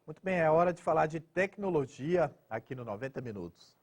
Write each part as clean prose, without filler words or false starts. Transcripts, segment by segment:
Muito bem, é hora de falar de tecnologia aqui no 90 Minutos.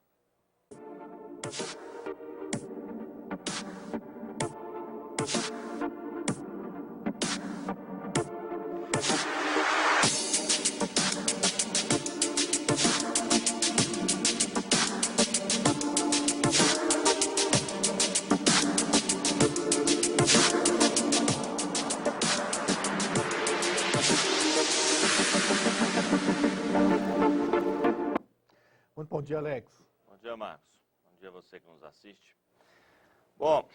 Muito bom dia, Alex. Bom dia, Marcos. Bom dia a você que nos assiste. Bom,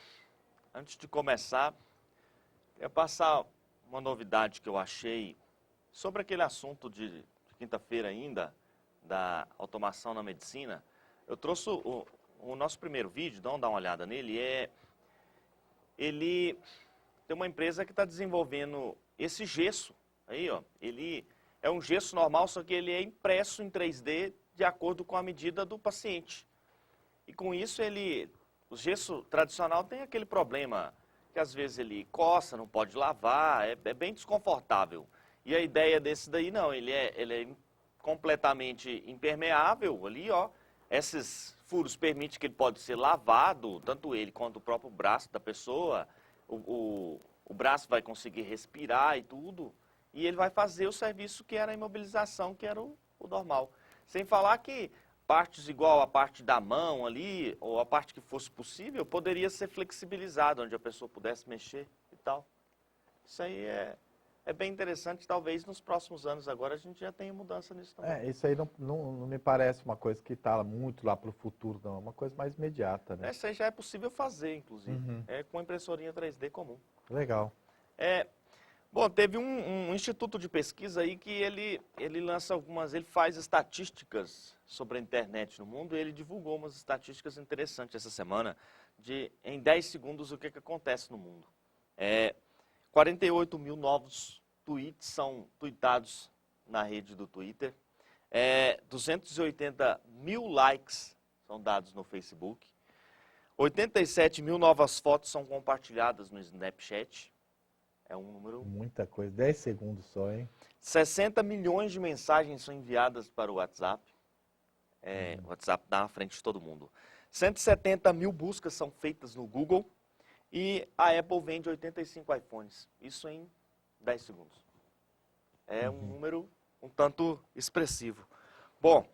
antes de começar, queria passar uma novidade que eu achei sobre aquele assunto de quinta-feira ainda, da automação na medicina. Eu trouxe o nosso primeiro vídeo, dá uma olhada nele, ele tem uma empresa que está desenvolvendo esse gesso, aí ó, ele é um gesso normal, só que ele é impresso em 3D de acordo com a medida do paciente. E com isso o gesso tradicional tem aquele problema que às vezes ele coça, não pode lavar, é bem desconfortável. E a ideia desse daí não, ele é completamente impermeável ali, ó. Esses furos permitem que ele pode ser lavado, tanto ele quanto o próprio braço da pessoa. O braço vai conseguir respirar e tudo. E ele vai fazer o serviço que era a imobilização, que era o normal. Sem falar que partes igual a parte da mão ali, ou a parte que fosse possível, poderia ser flexibilizado, onde a pessoa pudesse mexer e tal. Isso aí é bem interessante, talvez nos próximos anos agora a gente já tenha mudança nisso também. Isso aí não me parece uma coisa que está muito lá para o futuro, não. É uma coisa mais imediata, né? Isso aí já é possível fazer, inclusive. Uhum. É com a impressorinha 3D comum. Legal. Bom, teve um instituto de pesquisa aí que ele lança ele faz estatísticas sobre a internet no mundo e ele divulgou umas estatísticas interessantes essa semana em 10 segundos o que acontece no mundo. 48 mil novos tweets são tweetados na rede do Twitter, 280 mil likes são dados no Facebook, 87 mil novas fotos são compartilhadas no Snapchat. É um número... Muita coisa, 10 segundos só, hein? 60 milhões de mensagens são enviadas para o WhatsApp. O WhatsApp dá na frente de todo mundo. 170 mil buscas são feitas no Google. E a Apple vende 85 iPhones. Isso em 10 segundos. É um número um tanto expressivo. Bom,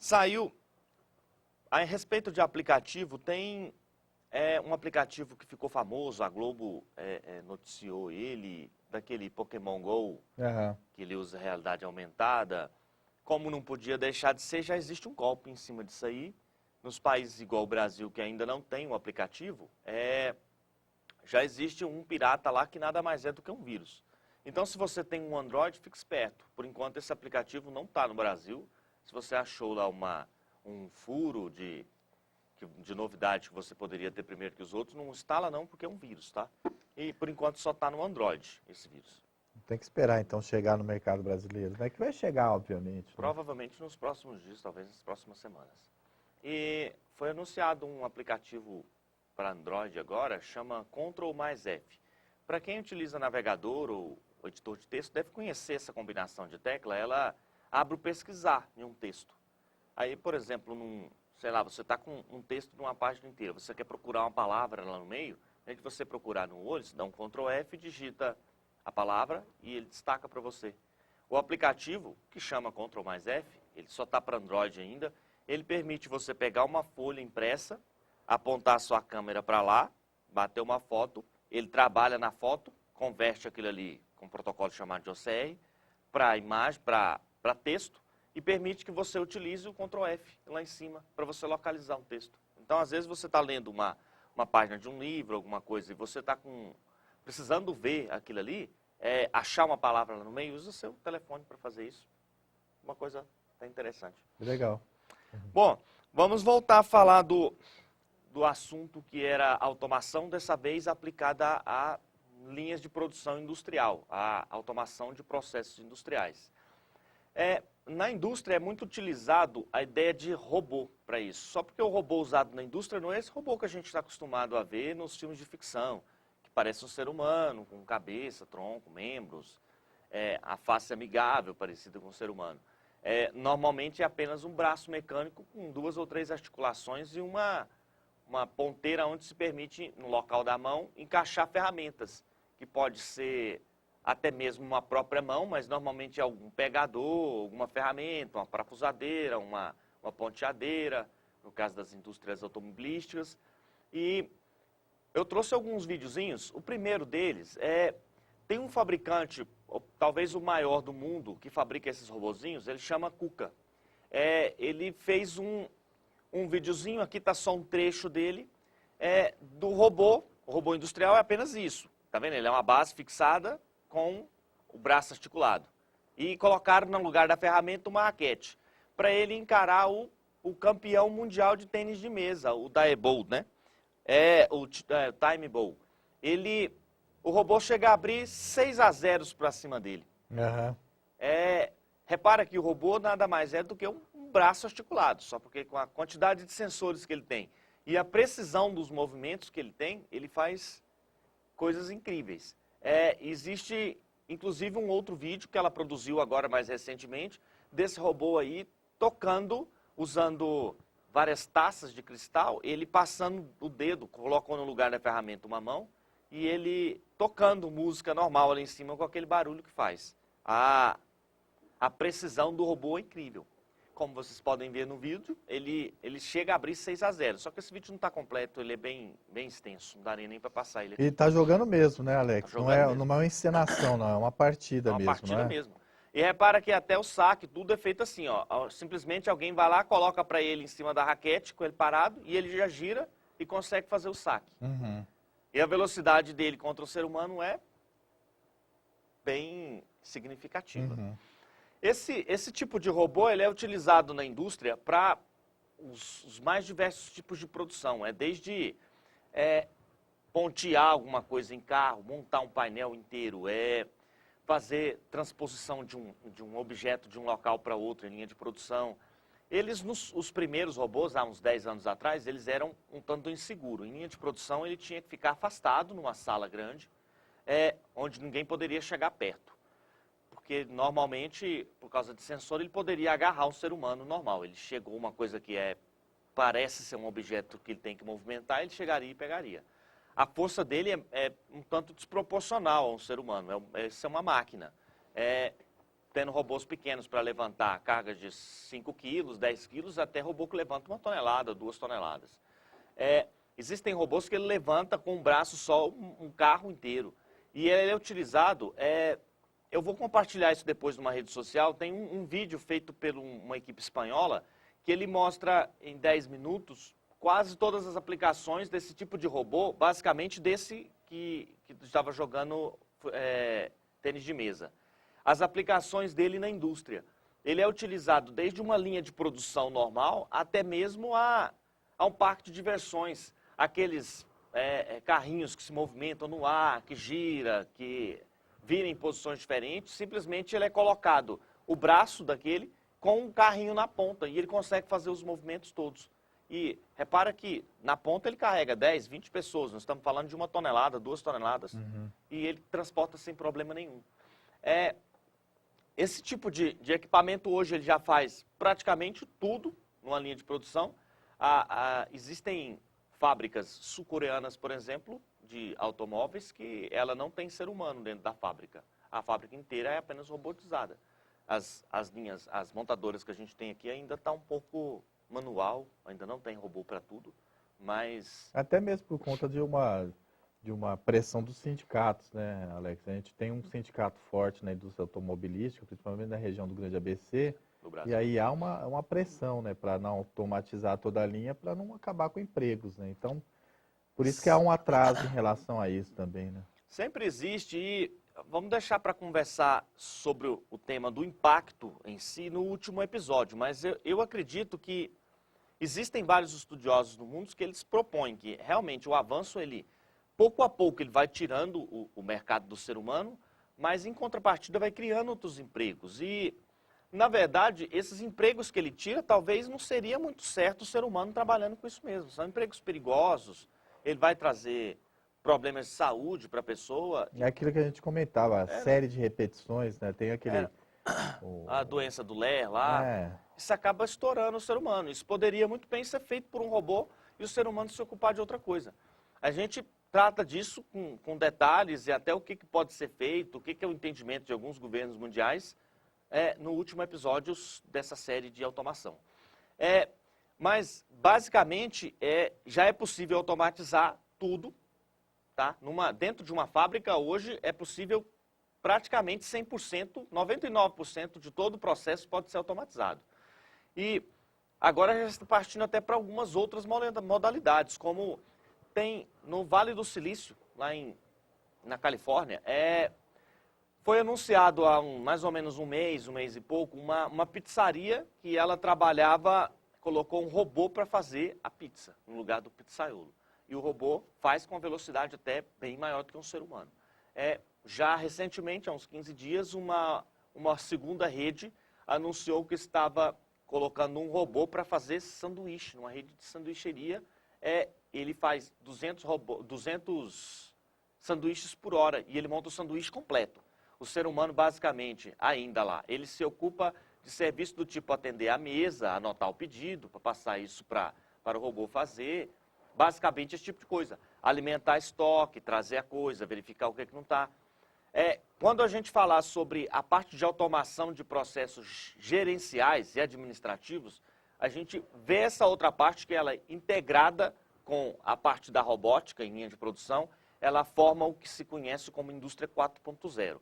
saiu... A respeito de aplicativo, tem... um aplicativo que ficou famoso, a Globo noticiou ele, daquele Pokémon GO, que ele usa realidade aumentada. Como não podia deixar de ser, já existe um golpe em cima disso aí. Nos países igual o Brasil, que ainda não tem um aplicativo, já existe um pirata lá que nada mais é do que um vírus. Então, se você tem um Android, fique esperto. Por enquanto, esse aplicativo não está no Brasil. Se você achou lá um furo de novidade que você poderia ter primeiro que os outros, não instala não, porque é um vírus, tá? E por enquanto só está no Android, esse vírus. Tem que esperar então chegar no mercado brasileiro, né? Que vai chegar, obviamente. Provavelmente nos próximos dias, talvez nas próximas semanas. E foi anunciado um aplicativo para Android agora, chama Ctrl+F. Para quem utiliza navegador ou editor de texto, deve conhecer essa combinação de tecla, ela abre o pesquisar em um texto. Aí, por exemplo, sei lá, você está com um texto de uma página inteira, você quer procurar uma palavra lá no meio, em vez de você procurar no olho, você dá um Ctrl F, digita a palavra e ele destaca para você. O aplicativo, que chama Ctrl+F, ele só está para Android ainda, ele permite você pegar uma folha impressa, apontar a sua câmera para lá, bater uma foto, ele trabalha na foto, converte aquilo ali com um protocolo chamado de OCR, para imagem, para texto, e permite que você utilize o Ctrl F lá em cima para você localizar um texto. Então, às vezes, você está lendo uma página de um livro, alguma coisa, e você está precisando ver aquilo ali, achar uma palavra lá no meio, usa o seu telefone para fazer isso. Uma coisa até interessante. Legal. Bom, vamos voltar a falar do assunto que era a automação, dessa vez aplicada a linhas de produção industrial, a automação de processos industriais. Na indústria é muito utilizado a ideia de robô para isso. Só porque o robô usado na indústria não é esse robô que a gente está acostumado a ver nos filmes de ficção, que parece um ser humano, com cabeça, tronco, membros. a face amigável, parecida com o ser humano. Normalmente é apenas um braço mecânico com 2 ou 3 articulações e uma ponteira onde se permite, no local da mão, encaixar ferramentas, que pode ser até mesmo uma própria mão, mas normalmente é algum pegador, alguma ferramenta, uma parafusadeira, uma ponteadeira, no caso das indústrias automobilísticas. E eu trouxe alguns videozinhos. O primeiro deles tem um fabricante, talvez o maior do mundo, que fabrica esses robozinhos, ele chama KUKA. Ele fez um videozinho, aqui está só um trecho dele, do robô. O robô industrial é apenas isso, tá vendo? Ele é uma base fixada com o braço articulado. E colocaram no lugar da ferramenta uma raquete, para ele encarar o campeão mundial de tênis de mesa, o Daewoo, né? O Time Bowl. O robô chega a abrir 6-0 para cima dele. Uhum. Repara que o robô nada mais é do que um braço articulado, só porque com a quantidade de sensores que ele tem e a precisão dos movimentos que ele tem, ele faz coisas incríveis. Existe, inclusive, um outro vídeo que ela produziu agora mais recentemente, desse robô aí tocando, usando várias taças de cristal, ele passando o dedo, colocou no lugar da ferramenta uma mão, e ele tocando música normal ali em cima com aquele barulho que faz. A precisão do robô é incrível. Como vocês podem ver no vídeo, ele chega a abrir 6-0. Só que esse vídeo não está completo, ele é bem extenso, não daria nem para passar ele aqui. E tá jogando mesmo, né, Alex? Tá Não é mesmo. uma encenação, não, é uma partida mesmo, É uma partida não é? mesmo. E repara que até o saque, tudo é feito assim, ó. Simplesmente alguém vai lá, coloca para ele em cima da raquete, com ele parado, e ele já gira e consegue fazer o saque. Uhum. E a velocidade dele contra o ser humano é bem significativa. Uhum. Esse tipo de robô ele é utilizado na indústria para os mais diversos tipos de produção. Desde pontear alguma coisa em carro, montar um painel inteiro, fazer transposição de um objeto de um local para outro em linha de produção. Os primeiros robôs, há uns 10 anos atrás, eles eram um tanto inseguro. Em linha de produção, ele tinha que ficar afastado numa sala grande, onde ninguém poderia chegar perto. Porque, normalmente, por causa de sensor, ele poderia agarrar um ser humano normal. Ele chegou uma coisa que parece ser um objeto que ele tem que movimentar, ele chegaria e pegaria. A força dele é um tanto desproporcional a um ser humano. Isso é uma máquina. Tendo robôs pequenos para levantar cargas de 5 quilos, 10 quilos, até robô que levanta 1 tonelada, 2 toneladas. Existem robôs que ele levanta com um braço só um carro inteiro. E ele é utilizado... Eu vou compartilhar isso depois numa rede social. Tem um vídeo feito por uma equipe espanhola que ele mostra em 10 minutos quase todas as aplicações desse tipo de robô, basicamente desse que estava jogando tênis de mesa. As aplicações dele na indústria. Ele é utilizado desde uma linha de produção normal até mesmo a um parque de diversões. Aqueles carrinhos que se movimentam no ar, que gira, que vira em posições diferentes. Simplesmente ele é colocado o braço daquele com um carrinho na ponta e ele consegue fazer os movimentos todos. E repara que na ponta ele carrega 10, 20 pessoas. Nós estamos falando de 1 tonelada, 2 toneladas. Uhum. E ele transporta sem problema nenhum. Esse tipo de equipamento hoje ele já faz praticamente tudo numa linha de produção. Existem fábricas sul-coreanas, por exemplo, de automóveis que ela não tem ser humano dentro da fábrica. A fábrica inteira é apenas robotizada. As montadoras que a gente tem aqui ainda está um pouco manual, ainda não tem robô para tudo, mas... Até mesmo por conta de uma pressão dos sindicatos, né, Alex? A gente tem um sindicato forte na indústria automobilística, principalmente na região do Grande ABC, e aí há uma pressão, né, para não automatizar toda a linha, para não acabar com empregos, né? Então, por isso que há um atraso em relação a isso também, né? Sempre existe, e vamos deixar para conversar sobre o tema do impacto em si no último episódio, mas eu acredito que existem vários estudiosos no mundo que eles propõem que realmente o avanço, pouco a pouco, ele vai tirando o mercado do ser humano, mas em contrapartida vai criando outros empregos. E, na verdade, esses empregos que ele tira, talvez não seria muito certo o ser humano trabalhando com isso mesmo. São empregos perigosos, ele vai trazer problemas de saúde para a pessoa. É aquilo que a gente comentava, a série de repetições, né? Tem aquele... A doença do Ler lá, isso acaba estourando o ser humano. Isso poderia muito bem ser feito por um robô e o ser humano se ocupar de outra coisa. A gente trata disso com detalhes e até o que pode ser feito, o que é o entendimento de alguns governos mundiais no último episódio dessa série de automação. Mas, basicamente, já é possível automatizar tudo. Tá? Dentro de uma fábrica, hoje, é possível praticamente 100%, 99% de todo o processo pode ser automatizado. E agora já está partindo até para algumas outras modalidades, como tem no Vale do Silício, lá na Califórnia, foi anunciado há mais ou menos um mês e pouco, uma pizzaria que ela trabalhava, colocou um robô para fazer a pizza, no lugar do pizzaiolo. E o robô faz com uma velocidade até bem maior do que um ser humano. Já recentemente, há uns 15 dias, uma segunda rede anunciou que estava colocando um robô para fazer sanduíche, numa rede de sanduicheria. Ele faz 200 sanduíches por hora e ele monta o sanduíche completo. O ser humano, basicamente, ainda lá, ele se ocupa de serviço do tipo atender a mesa, anotar o pedido, para passar isso para o robô fazer. Basicamente, esse tipo de coisa. Alimentar estoque, trazer a coisa, verificar o que não está. Quando a gente falar sobre a parte de automação de processos gerenciais e administrativos, a gente vê essa outra parte que ela é integrada com a parte da robótica em linha de produção, ela forma o que se conhece como indústria 4.0.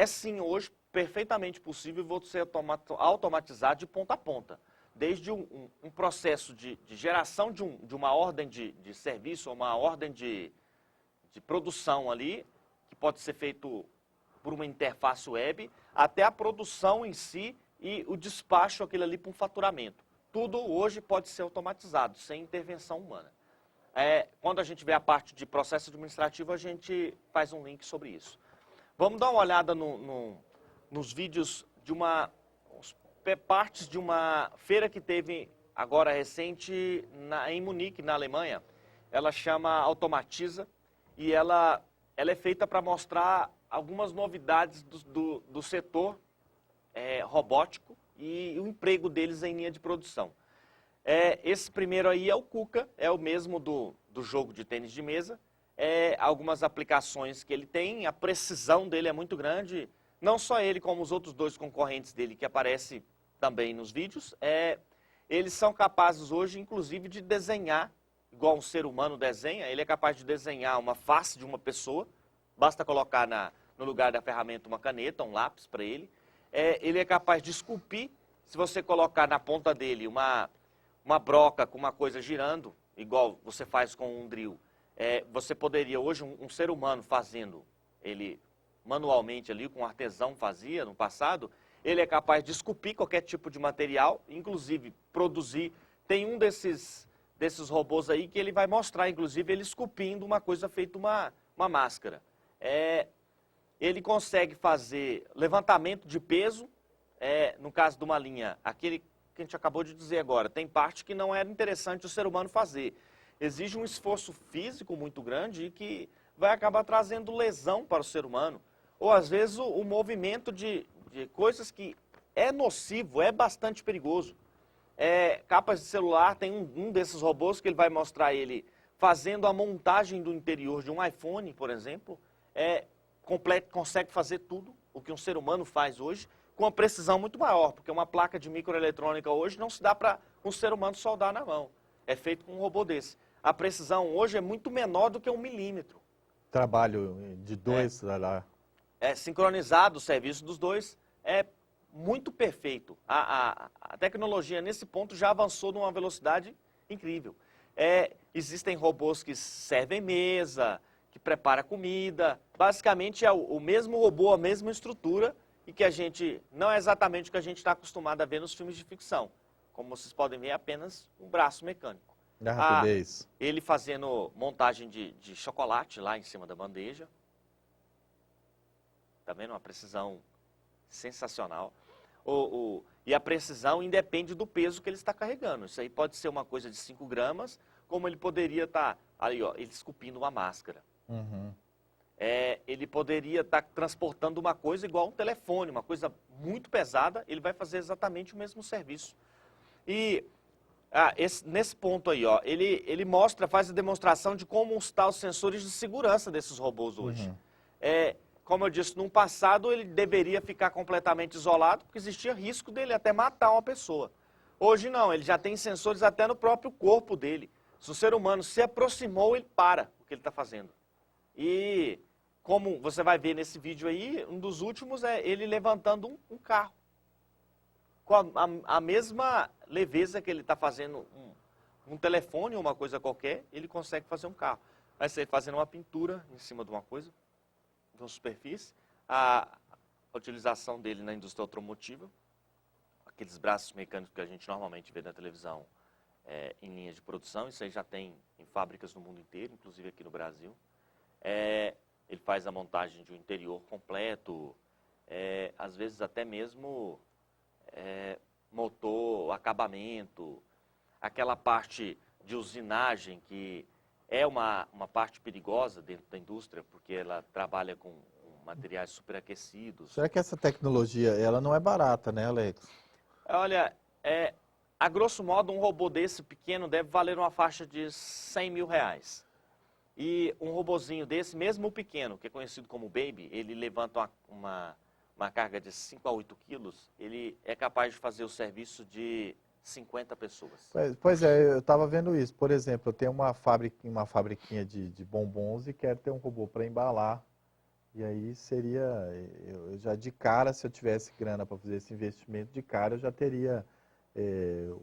Sim, hoje, perfeitamente possível você automatizar de ponta a ponta. Desde um processo de geração de uma ordem de serviço, ou uma ordem de produção ali, que pode ser feito por uma interface web, até a produção em si e o despacho, aquilo ali para um faturamento. Tudo hoje pode ser automatizado, sem intervenção humana. Quando a gente vê a parte de processo administrativo, a gente faz um link sobre isso. Vamos dar uma olhada nos vídeos de partes de uma feira que teve agora recente em Munique, na Alemanha. Ela chama Automatiza e ela é feita para mostrar algumas novidades do setor robótico e o emprego deles em linha de produção. Esse primeiro aí é o KUKA, é o mesmo do jogo de tênis de mesa. Algumas aplicações que ele tem, a precisão dele é muito grande. Não só ele, como os outros dois concorrentes dele que aparecem também nos vídeos. Eles são capazes hoje, inclusive, de desenhar, igual um ser humano desenha. Ele é capaz de desenhar uma face de uma pessoa. Basta colocar no lugar da ferramenta uma caneta, um lápis para ele. Ele é capaz de esculpir. Se você colocar na ponta dele uma broca com uma coisa girando, igual você faz com um drill, você poderia hoje, um ser humano fazendo ele manualmente ali, com um artesão fazia no passado, ele é capaz de esculpir qualquer tipo de material, inclusive produzir. Tem um desses robôs aí que ele vai mostrar, inclusive, ele esculpindo uma coisa feita uma máscara. Ele consegue fazer levantamento de peso, no caso de uma linha, aquele que a gente acabou de dizer agora, tem parte que não era interessante o ser humano fazer. Exige um esforço físico muito grande e que vai acabar trazendo lesão para o ser humano. Ou, às vezes, o movimento de coisas que é nocivo, é bastante perigoso. Capas de celular, tem um desses robôs que ele vai mostrar ele fazendo a montagem do interior de um iPhone, por exemplo. Consegue fazer tudo o que um ser humano faz hoje, com uma precisão muito maior, porque uma placa de microeletrônica hoje não se dá para um ser humano soldar na mão. É feito com um robô desse. A precisão hoje é muito menor do que 1 milímetro. Trabalho de dois lá. Sincronizado o serviço dos dois, é muito perfeito. A tecnologia nesse ponto já avançou numa velocidade incrível. Existem robôs que servem mesa, que preparam comida. Basicamente é o mesmo robô, a mesma estrutura, e que a gente, não é exatamente o que a gente está acostumado a ver nos filmes de ficção. Como vocês podem ver, é apenas um braço mecânico. Da rapidez. Ele fazendo montagem de chocolate lá em cima da bandeja. Tá vendo? Uma precisão sensacional. E a precisão independe do peso que ele está carregando. Isso aí pode ser uma coisa de 5 gramas, como ele poderia estar, ali ó, ele esculpindo uma máscara. Ele poderia estar transportando uma coisa igual um telefone, uma coisa muito pesada, ele vai fazer exatamente o mesmo serviço. E nesse ponto aí, ó, ele mostra, faz a demonstração de como estão os sensores de segurança desses robôs hoje. Como eu disse, no passado ele deveria ficar completamente isolado, porque existia risco dele até matar uma pessoa. Hoje não, ele já tem sensores até no próprio corpo dele. Se o ser humano se aproximou, ele para o que ele está fazendo. E como você vai ver nesse vídeo aí, um dos últimos é ele levantando um carro. Com a mesma leveza que ele está fazendo um telefone ou uma coisa qualquer, ele consegue fazer um carro. Vai ser fazendo uma pintura em cima de uma coisa, de uma superfície, a utilização dele na indústria automotiva, aqueles braços mecânicos que a gente normalmente vê na televisão em linha de produção, isso aí já tem em fábricas no mundo inteiro, inclusive aqui no Brasil. Ele faz a montagem de um interior completo, às vezes até mesmo motor, acabamento, aquela parte de usinagem que é uma parte perigosa dentro da indústria, porque ela trabalha com materiais superaquecidos. Será que essa tecnologia, ela não é barata, né, Alex? Olha, a grosso modo, um robô desse pequeno deve valer uma faixa de 100 mil reais. E um robozinho desse, mesmo o pequeno, que é conhecido como Baby, ele levanta uma carga de 5 a 8 quilos, ele é capaz de fazer o serviço de 50 pessoas. Pois é, eu estava vendo isso. Por exemplo, eu tenho uma fabriquinha de bombons e quero ter um robô para embalar. E aí seria, eu já de cara, se eu tivesse grana para fazer esse investimento, de cara eu já teria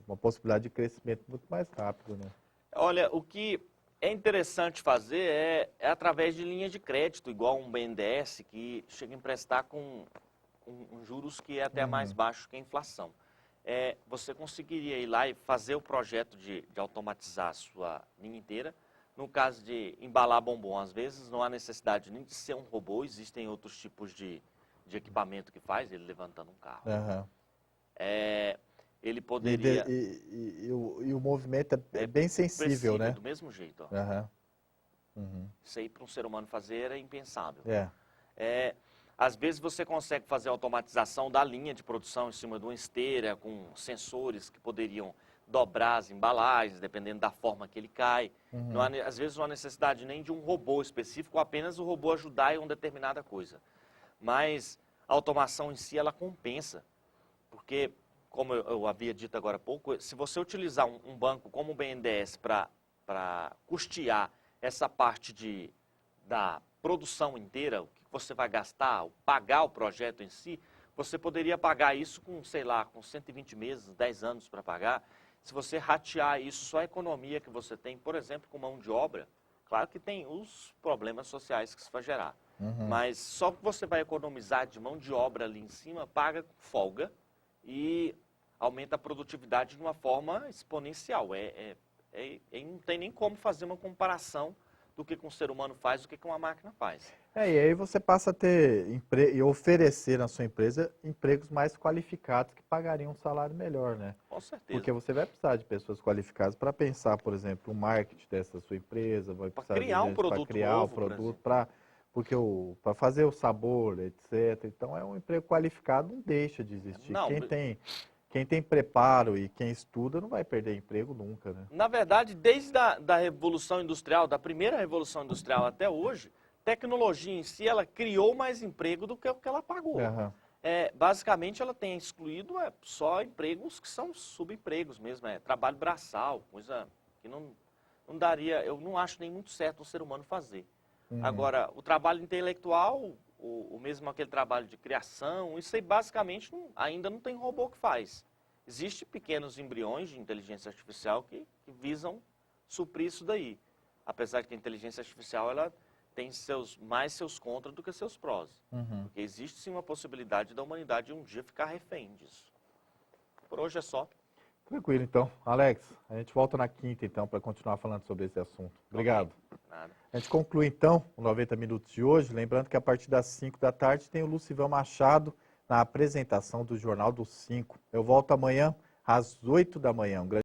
uma possibilidade de crescimento muito mais rápido, né? Olha, o que é interessante fazer é através de linha de crédito, igual um BNDES, que chega a emprestar com juros que é até mais baixo que a inflação. Você conseguiria ir lá e fazer o projeto de automatizar a sua linha inteira. No caso de embalar bombom, às vezes não há necessidade nem de ser um robô, existem outros tipos de equipamento que faz, ele levantando um carro. Ele poderia... E o movimento é bem sensível, né? Do mesmo jeito. Ó. Isso aí para um ser humano fazer é impensável. Às vezes você consegue fazer a automatização da linha de produção em cima de uma esteira, com sensores que poderiam dobrar as embalagens, dependendo da forma que ele cai. Não há, às vezes não há necessidade nem de um robô específico, apenas o robô ajudar em uma determinada coisa. Mas a automação em si, ela compensa. Porque, como eu havia dito agora há pouco, se você utilizar um banco como o BNDES para custear essa parte da produção inteira, o que você vai gastar, pagar o projeto em si, você poderia pagar isso com, sei lá, com 120 meses, 10 anos para pagar. Se você ratear isso, só a economia que você tem, por exemplo, com mão de obra, claro que tem os problemas sociais que isso vai gerar. Mas só que você vai economizar de mão de obra ali em cima, paga com folga e aumenta a produtividade de uma forma exponencial. Não tem nem como fazer uma comparação do que um ser humano faz, do que uma máquina faz. E aí você passa a ter e oferecer na sua empresa empregos mais qualificados que pagariam um salário melhor, né? Com certeza. Porque você vai precisar de pessoas qualificadas para pensar, por exemplo, o marketing dessa sua empresa, vai precisar criar um produto para criar novo, o produto, para fazer o sabor, etc. Então é um emprego qualificado, não deixa de existir. Não, Quem tem preparo e quem estuda não vai perder emprego nunca, né? Na verdade, desde da Revolução Industrial, da primeira Revolução Industrial até hoje, tecnologia em si, ela criou mais emprego do que o que ela pagou. Basicamente, ela tem excluído só empregos que são subempregos mesmo, trabalho braçal, coisa que não daria, eu não acho nem muito certo o ser humano fazer. Agora, o trabalho intelectual, o mesmo aquele trabalho de criação, isso aí basicamente ainda não tem robô que faz. Existem pequenos embriões de inteligência artificial que visam suprir isso daí. Apesar de que a inteligência artificial ela tem mais seus contras do que seus prós. Porque existe sim uma possibilidade da humanidade um dia ficar refém disso. Por hoje é só. Tranquilo, então. Alex, a gente volta na quinta, então, para continuar falando sobre esse assunto. Obrigado. Nada. A gente conclui, então, o 90 Minutos de hoje. Lembrando que a partir das 5 da tarde tem o Lucivão Machado na apresentação do Jornal dos 5. Eu volto amanhã às 8 da manhã.